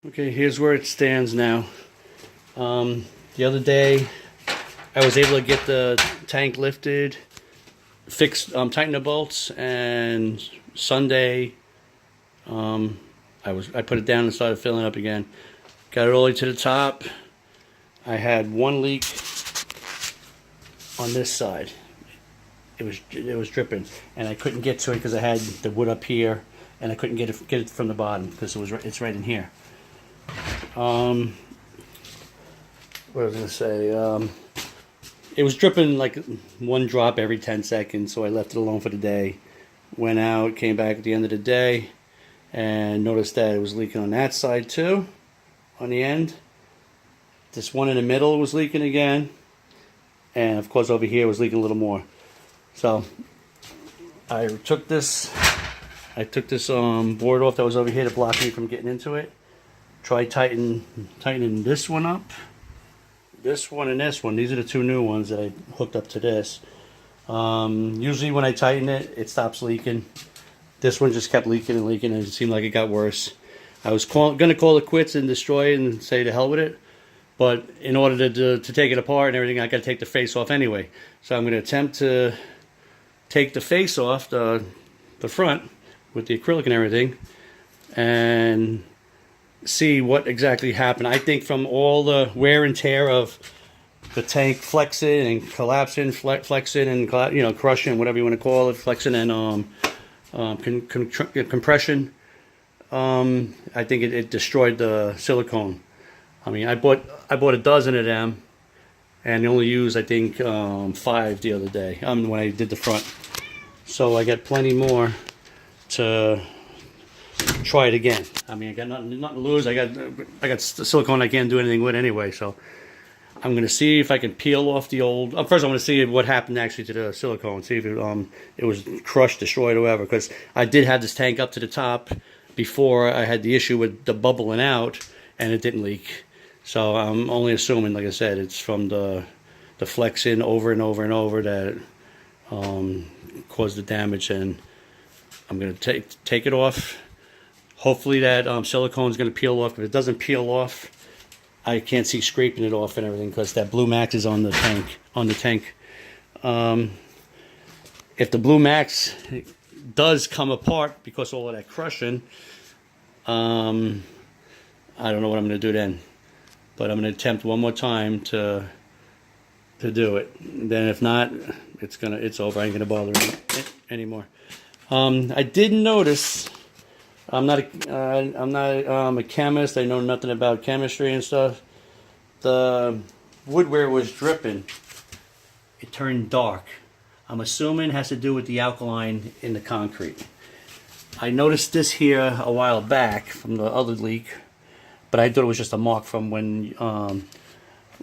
Okay, here's where it stands now. The other day, I was able to get the tank lifted, fixed, tighten the bolts, and Sunday, I put it down and started filling up again. Got it all the way to the top. I had one leak on this side. It was dripping, and I couldn't get to it because I had the wood up here, and I couldn't get it from the bottom because it's right in here. What was I gonna say? It was dripping like one drop every 10 seconds, so I left it alone for the day. Went out, came back at the end of the day, and noticed that it was leaking on that side too, on the end. This one in the middle was leaking again, and of course over here was leaking a little more. So I took this board off that was over here to block me from getting into it. Tried tightening this one up, this one and this one. These are the two new ones that I hooked up to this. Usually when I tighten it, it stops leaking. This one just kept leaking and leaking, and it seemed like it got worse. I was going to call it quits and destroy it and say to hell with it. But in order to take it apart and everything, I got to take the face off anyway. So I'm going to attempt to take the face off, the front, with the acrylic and everything, and see what exactly happened. I think from all the wear and tear of the tank flexing and collapsing, flexing and crushing, whatever you want to call it, flexing and compression, I think it destroyed the silicone. I mean, I bought a dozen of them, and only used I think 5 the other day. When I did the front, so I got plenty more to try it again. I mean, I got nothing to lose. I got silicone I can't do anything with anyway. So I'm gonna see if I can peel off the old. First, I'm gonna see what happened actually to the silicone. See if it was crushed, destroyed, or whatever. Because I did have this tank up to the top before I had the issue with the bubbling out, and it didn't leak. So I'm only assuming, like I said, it's from the flexing over and over and over that caused the damage. And I'm gonna take it off. Hopefully that silicone is going to peel off. If it doesn't peel off, I can't see scraping it off and everything because that blue max is on the tank. If the blue max does come apart because of all of that crushing, I don't know what I'm going to do then. But I'm going to attempt one more time to do it. And then if not, it's over. I ain't going to bother it anymore. I did notice. I'm not a chemist. I know nothing about chemistry and stuff. The wood where it was dripping, it turned dark. I'm assuming it has to do with the alkaline in the concrete. I noticed this here a while back from the other leak, but I thought it was just a mark from when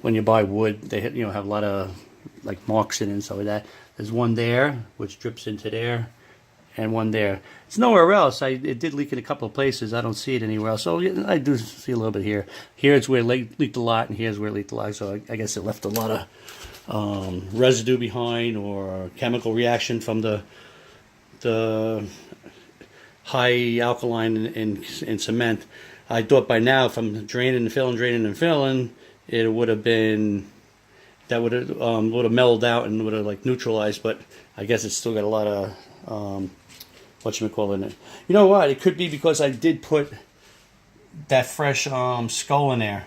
you buy wood. They have a lot of like marks in it and stuff like that. There's one there which drips into there, and one there. It's nowhere else. It did leak in a couple of places. I don't see it anywhere else. So I do see a little bit here. Here it's where it leaked a lot, and here's where it leaked a lot. So I guess it left a lot of residue behind, or chemical reaction from the high alkaline in cement. I thought by now, from draining and filling, it would have been, that would have mellowed out and would have like neutralized. But I guess it's still got a lot of whatchamacallit in it. You know what? It could be because I did put that fresh skull in there,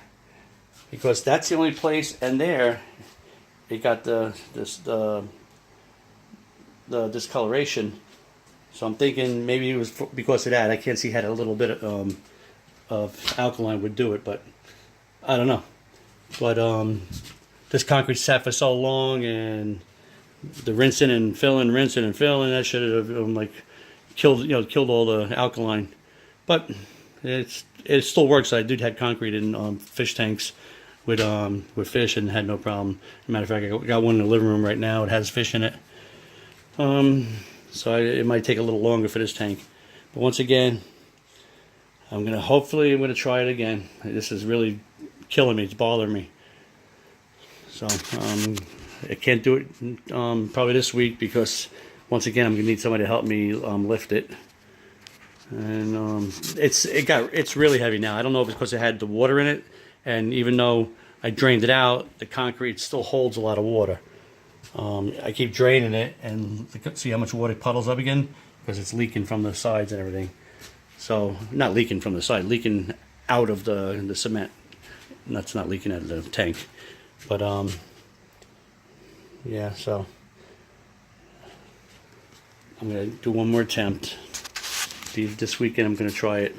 because that's the only place, and there it got the discoloration. So I'm thinking maybe it was because of that. I can't see how a little bit of alkaline would do it, but I don't know. But this concrete sat for so long, and the rinsing and filling, that should have like killed all the alkaline. But it still works. I did have concrete in fish tanks with fish and had no problem. As a matter of fact, I got one in the living room right now. It has fish in it. So it might take a little longer for this tank. But once again, hopefully I'm gonna try it again. This is really killing me. It's bothering me. So I can't do it probably this week, because once again I'm gonna need somebody to help me lift it. And it's really heavy now. I don't know if it's because it had the water in it, and even though I drained it out, the concrete still holds a lot of water. I keep draining it, and see how much water puddles up again, because it's leaking from the sides and everything. So not leaking from the side, leaking out of the cement. That's not leaking out of the tank. But yeah, so I'm gonna do one more attempt. This weekend I'm gonna try it.